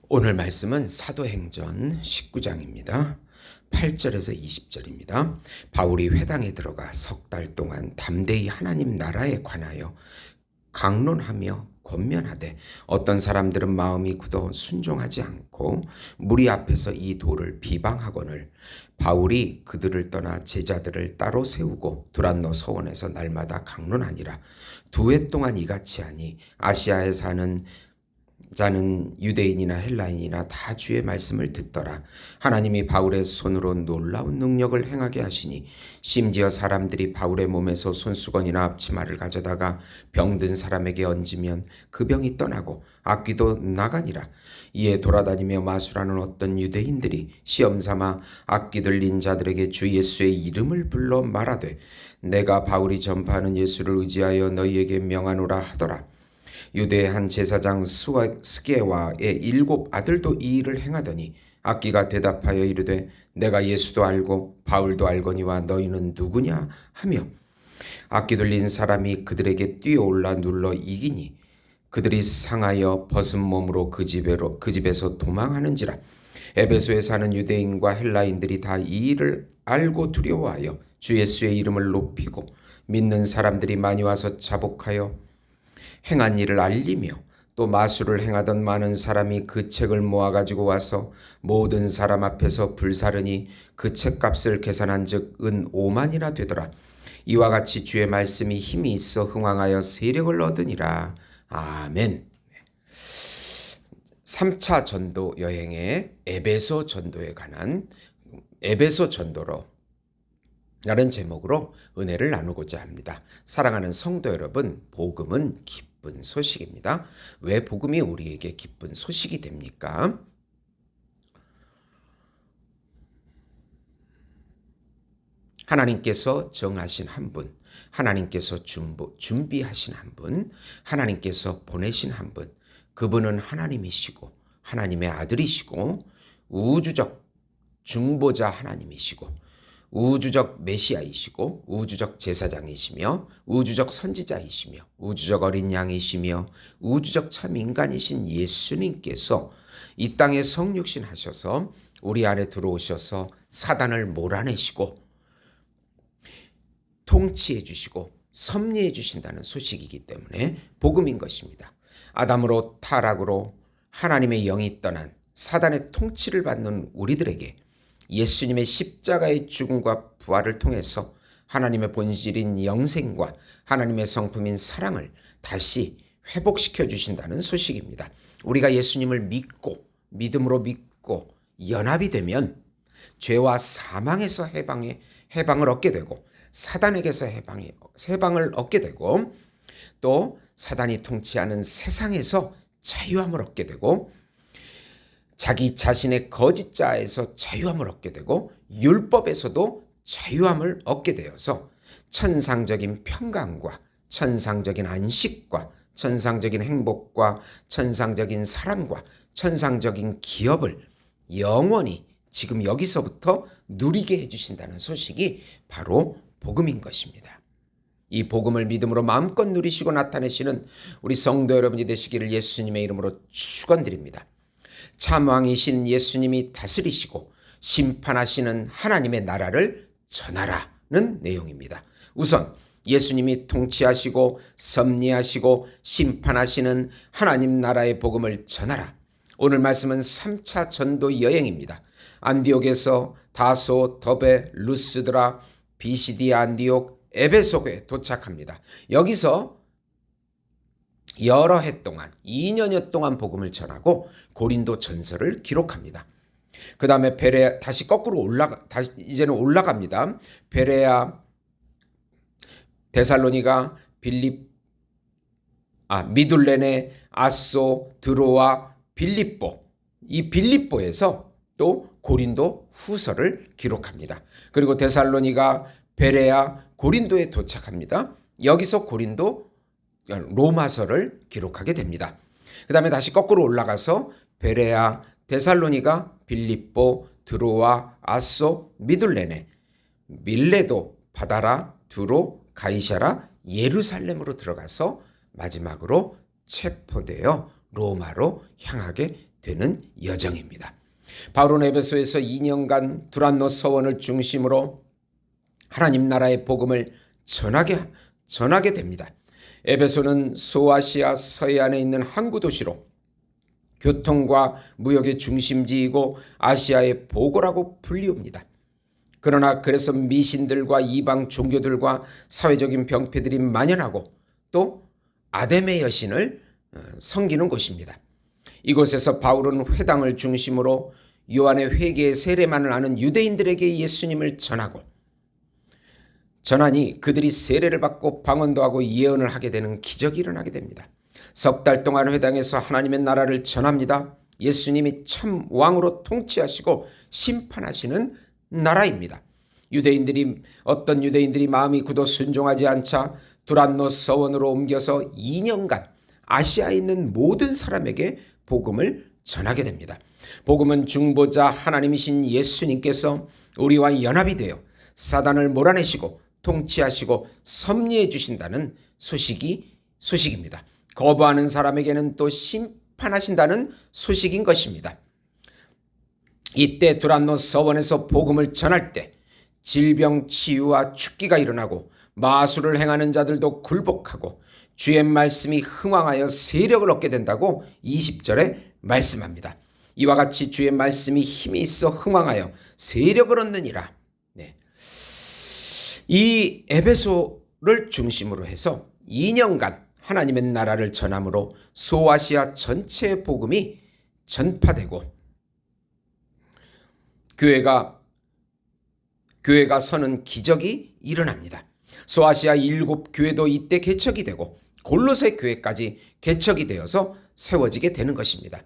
오늘 말씀은 사도행전 19장입니다. 8절에서 20절입니다. 바울이 회당에 들어가 석 달 동안 담대히 하나님 나라에 관하여 강론하며 권면하되 어떤 사람들은 마음이 굳어 순종하지 않고 무리 앞에서 이 도를 비방하거늘 바울이 그들을 떠나 제자들을 따로 세우고 두란노 서원에서 날마다 강론하니라. 2해 동안 이같이 하니 아시아에 사는 자는 유대인이나 헬라인이나 다 주의 말씀을 듣더라. 하나님이 바울의 손으로 놀라운 능력을 행하게 하시니 심지어 사람들이 바울의 몸에서 손수건이나 앞치마를 가져다가 병든 사람에게 얹으면 그 병이 떠나고 악귀도 나가니라. 이에 돌아다니며 마술하는 어떤 유대인들이 시험삼아 악귀 들린 자들에게 주 예수의 이름을 불러 말하되 내가 바울이 전파하는 예수를 의지하여 너희에게 명하노라 하더라. 유대의 한 제사장 스게와의 7 아들도 이 일을 행하더니 악기가 대답하여 이르되 내가 예수도 알고 바울도 알거니와 너희는 누구냐 하며 악기 들린 사람이 그들에게 뛰어올라 눌러 이기니 그들이 상하여 벗은 몸으로 그 집에서 도망하는지라. 에베소에 사는 유대인과 헬라인들이 다 이 일을 알고 두려워하여 주 예수의 이름을 높이고 믿는 사람들이 많이 와서 자복하여 행한 일을 알리며 또 마술을 행하던 많은 사람이 그 책을 모아가지고 와서 모든 사람 앞에서 불사르니 그 책값을 계산한 즉 은 5만이나 되더라. 이와 같이 주의 말씀이 힘이 있어 흥왕하여 세력을 얻으니라. 아멘. 3차 전도 여행의 에베소 전도에 관한 에베소 전도로 라는 제목으로 은혜를 나누고자 합니다. 사랑하는 성도 여러분, 복음은 기쁜 소식입니다. 왜 복음이 우리에게 기쁜 소식이 됩니까? 하나님께서 정하신 한 분, 하나님께서 준비하신 한 분, 하나님께서 보내신 한 분, 그분은 하나님이시고 하나님의 아들이시고 우주적 중보자 하나님이시고 우주적 메시아이시고 우주적 제사장이시며 우주적 선지자이시며 우주적 어린 양이시며 우주적 참 인간이신 예수님께서 이 땅에 성육신 하셔서 우리 안에 들어오셔서 사단을 몰아내시고 통치해 주시고 섭리해 주신다는 소식이기 때문에 복음인 것입니다. 아담으로 타락으로 하나님의 영이 떠난 사단의 통치를 받는 우리들에게 예수님의 십자가의 죽음과 부활을 통해서 하나님의 본질인 영생과 하나님의 성품인 사랑을 다시 회복시켜 주신다는 소식입니다. 우리가 예수님을 믿음으로 믿고 연합이 되면 죄와 사망에서 해방을 얻게 되고 사단에게서 해방을 얻게 되고 또 사단이 통치하는 세상에서 자유함을 얻게 되고 자기 자신의 거짓자에서 자유함을 얻게 되고 율법에서도 자유함을 얻게 되어서 천상적인 평강과 천상적인 안식과 천상적인 행복과 천상적인 사랑과 천상적인 기업을 영원히 지금 여기서부터 누리게 해주신다는 소식이 바로 복음인 것입니다. 이 복음을 믿음으로 마음껏 누리시고 나타내시는 우리 성도 여러분이 되시기를 예수님의 이름으로 축원드립니다. 참왕이신 예수님이 다스리시고 심판하시는 하나님의 나라를 전하라는 내용입니다. 우선 예수님이 통치하시고 섭리하시고 심판하시는 하나님 나라의 복음을 전하라. 오늘 말씀은 3차 전도 여행입니다. 안디옥에서 다소, 더베, 루스드라, 비시디아 안디옥, 에베소에 도착합니다. 여기서 여러 해 동안 2년여 동안 복음을 전하고 고린도 전서를 기록합니다. 그 다음에 베레아 다시 거꾸로 이제는 올라갑니다. 베레아, 데살로니가, 미둘레네, 아소, 드로아, 빌립보. 이 빌립보에서 또 고린도 후서를 기록합니다. 그리고 데살로니가, 베레아, 고린도에 도착합니다. 여기서 로마서를 기록하게 됩니다. 그 다음에 다시 거꾸로 올라가서 베레아, 데살로니가, 빌립보, 드로아, 아소, 미둘레네, 밀레도, 바다라, 두로, 가이사라, 예루살렘으로 들어가서 마지막으로 체포되어 로마로 향하게 되는 여정입니다. 바울은 에베소에서 2년간 두란노 서원을 중심으로 하나님 나라의 복음을 전하게 됩니다. 에베소는 소아시아 서해안에 있는 항구 도시로 교통과 무역의 중심지이고 아시아의 보고라고 불리웁니다. 그러나 그래서 미신들과 이방 종교들과 사회적인 병폐들이 만연하고 또 아데메 여신을 섬기는 곳입니다. 이곳에서 바울은 회당을 중심으로 요한의 회개의 세례만을 아는 유대인들에게 예수님을 전하니 그들이 세례를 받고 방언도 하고 예언을 하게 되는 기적이 일어나게 됩니다. 석 달 동안 회당에서 하나님의 나라를 전합니다. 예수님이 참 왕으로 통치하시고 심판하시는 나라입니다. 어떤 유대인들이 마음이 굳어 순종하지 않자 두란노 서원으로 옮겨서 2년간 아시아에 있는 모든 사람에게 복음을 전하게 됩니다. 복음은 중보자 하나님이신 예수님께서 우리와 연합이 되어 사단을 몰아내시고 통치하시고 섭리해 주신다는 소식입니다. 거부하는 사람에게는 또 심판하신다는 소식인 것입니다. 이때 두란노 서원에서 복음을 전할 때 질병 치유와 죽기가 일어나고 마술을 행하는 자들도 굴복하고 주의 말씀이 흥왕하여 세력을 얻게 된다고 20절에 말씀합니다. 이와 같이 주의 말씀이 힘이 있어 흥왕하여 세력을 얻느니라. 이 에베소를 중심으로 해서 2년간 하나님의 나라를 전함으로 소아시아 전체의 복음이 전파되고 교회가 서는 기적이 일어납니다. 소아시아 7교회도 이때 개척이 되고 골로새 교회까지 개척이 되어서 세워지게 되는 것입니다.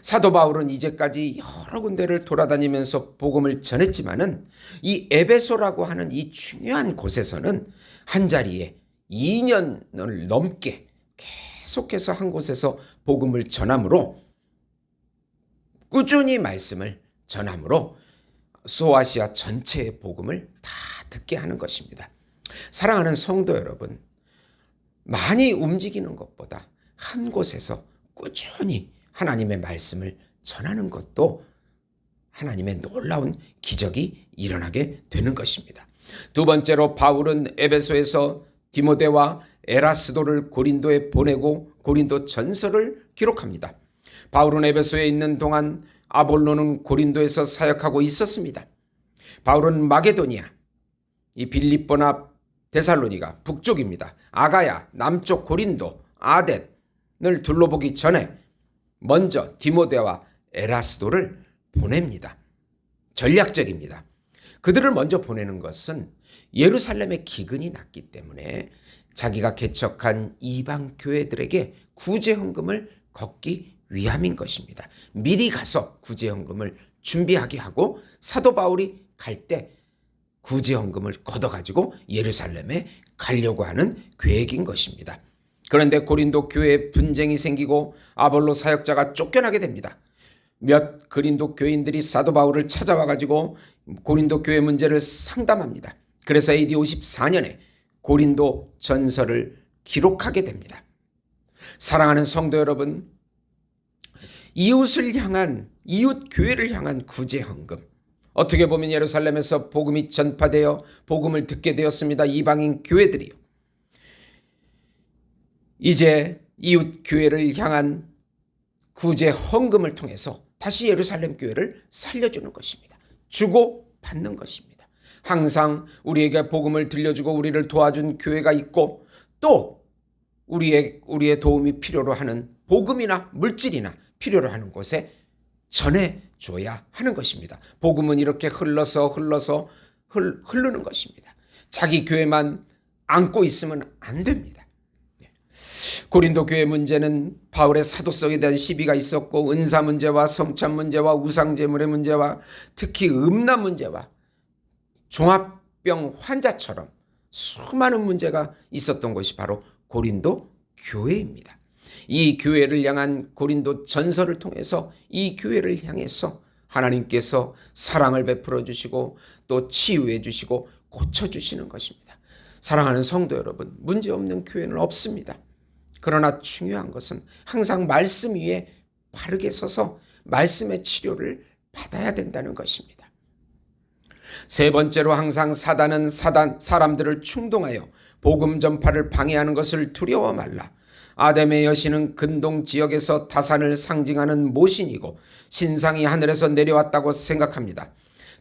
사도 바울은 이제까지 여러 군데를 돌아다니면서 복음을 전했지만은 이 에베소라고 하는 이 중요한 곳에서는 한자리에 2년을 넘게 계속해서 한 곳에서 복음을 전함으로 꾸준히 말씀을 전함으로 소아시아 전체의 복음을 다 듣게 하는 것입니다. 사랑하는 성도 여러분, 많이 움직이는 것보다 한 곳에서 꾸준히 하나님의 말씀을 전하는 것도 하나님의 놀라운 기적이 일어나게 되는 것입니다. 두 번째로 바울은 에베소에서 디모데와 에라스도를 고린도에 보내고 고린도 전서를 기록합니다. 바울은 에베소에 있는 동안 아볼로는 고린도에서 사역하고 있었습니다. 바울은 마게도니아, 이 빌립보나 데살로니가 북쪽입니다. 아가야, 남쪽 고린도, 아덴을 둘러보기 전에 먼저 디모데와 에라스도를 보냅니다. 전략적입니다. 그들을 먼저 보내는 것은 예루살렘에 기근이 났기 때문에 자기가 개척한 이방 교회들에게 구제헌금을 걷기 위함인 것입니다. 미리 가서 구제헌금을 준비하게 하고 사도 바울이 갈 때 구제헌금을 걷어가지고 예루살렘에 가려고 하는 계획인 것입니다. 그런데 고린도 교회에 분쟁이 생기고 아볼로 사역자가 쫓겨나게 됩니다. 몇 고린도 교인들이 사도 바울을 찾아와가지고 고린도 교회 문제를 상담합니다. 그래서 AD 54년에 고린도 전서를 기록하게 됩니다. 사랑하는 성도 여러분, 이웃 교회를 향한 구제헌금, 어떻게 보면 예루살렘에서 복음이 전파되어 복음을 듣게 되었습니다. 이방인 교회들이요. 이제 이웃 교회를 향한 구제 헌금을 통해서 다시 예루살렘 교회를 살려주는 것입니다. 주고 받는 것입니다. 항상 우리에게 복음을 들려주고 우리를 도와준 교회가 있고 또 우리의 도움이 필요로 하는 복음이나 물질이나 필요로 하는 곳에 전해줘야 하는 것입니다. 복음은 이렇게 흘러서 흐르는 것입니다. 자기 교회만 안고 있으면 안 됩니다. 고린도 교회 문제는 바울의 사도성에 대한 시비가 있었고 은사 문제와 성찬 문제와 우상제물의 문제와 특히 음란 문제와 종합병 환자처럼 수많은 문제가 있었던 것이 바로 고린도 교회입니다. 이 교회를 향한 고린도 전서를 통해서 이 교회를 향해서 하나님께서 사랑을 베풀어 주시고 또 치유해 주시고 고쳐주시는 것입니다. 사랑하는 성도 여러분, 문제없는 교회는 없습니다. 그러나 중요한 것은 항상 말씀 위에 바르게 서서 말씀의 치료를 받아야 된다는 것입니다. 세 번째로 항상 사단은 사람들을 충동하여 복음 전파를 방해하는 것을 두려워 말라. 아담의 여신은 근동 지역에서 타산을 상징하는 모신이고 신상이 하늘에서 내려왔다고 생각합니다.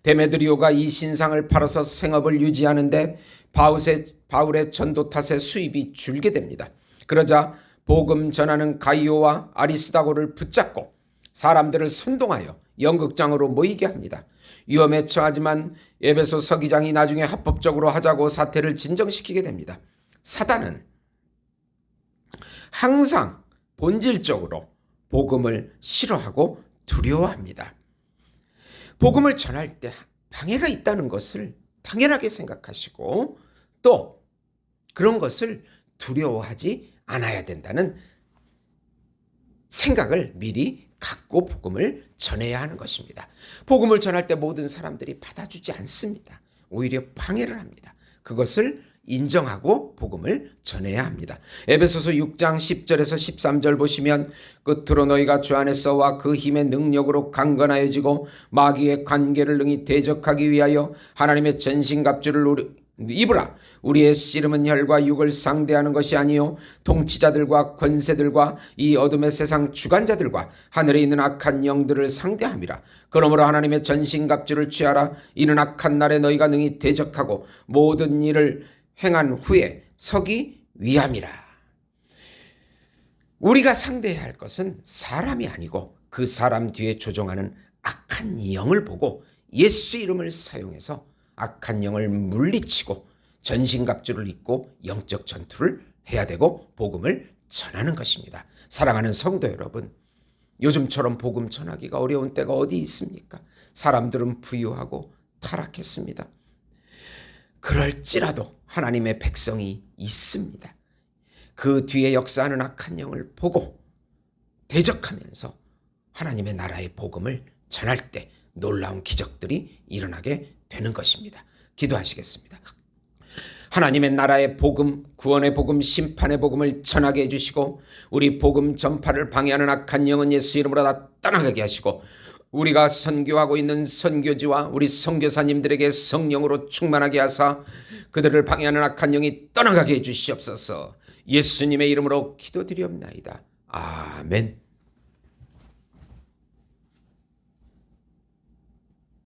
데메드리오가 이 신상을 팔아서 생업을 유지하는데 바울의 전도 탓에 수입이 줄게 됩니다. 그러자 복음 전하는 가이오와 아리스다고를 붙잡고 사람들을 선동하여 연극장으로 모이게 합니다. 위험에 처하지만 에베소 서기장이 나중에 합법적으로 하자고 사태를 진정시키게 됩니다. 사단은 항상 본질적으로 복음을 싫어하고 두려워합니다. 복음을 전할 때 방해가 있다는 것을 당연하게 생각하시고 또 그런 것을 두려워하지 않아야 된다는 생각을 미리 갖고 복음을 전해야 하는 것입니다. 복음을 전할 때 모든 사람들이 받아주지 않습니다. 오히려 방해를 합니다. 그것을 인정하고 복음을 전해야 합니다. 에베소서 6장 10절에서 13절 보시면 끝으로 너희가 주 안에서와 그 힘의 능력으로 강건하여지고 마귀의 관계를 능히 대적하기 위하여 하나님의 전신갑주를 입으라. 우리의 씨름은 혈과 육을 상대하는 것이 아니요 통치자들과 권세들과 이 어둠의 세상 주관자들과 하늘에 있는 악한 영들을 상대함이라. 그러므로 하나님의 전신갑주를 취하라. 이는 악한 날에 너희가 능히 대적하고 모든 일을 행한 후에 서기 위함이라. 우리가 상대해야 할 것은 사람이 아니고 그 사람 뒤에 조종하는 악한 영을 보고 예수 이름을 사용해서 악한 영을 물리치고 전신갑주를 입고 영적 전투를 해야 되고 복음을 전하는 것입니다. 사랑하는 성도 여러분, 요즘처럼 복음 전하기가 어려운 때가 어디 있습니까? 사람들은 부유하고 타락했습니다. 그럴지라도 하나님의 백성이 있습니다. 그 뒤에 역사하는 악한 영을 보고 대적하면서 하나님의 나라의 복음을 전할 때 놀라운 기적들이 일어나게 되는 것입니다. 기도하시겠습니다. 하나님의 나라의 복음, 구원의 복음, 심판의 복음을 전하게 해주시고 우리 복음 전파를 방해하는 악한 영은 예수 이름으로 다 떠나가게 하시고 우리가 선교하고 있는 선교지와 우리 선교사님들에게 성령으로 충만하게 하사 그들을 방해하는 악한 영이 떠나가게 해주시옵소서. 예수님의 이름으로 기도드리옵나이다. 아멘.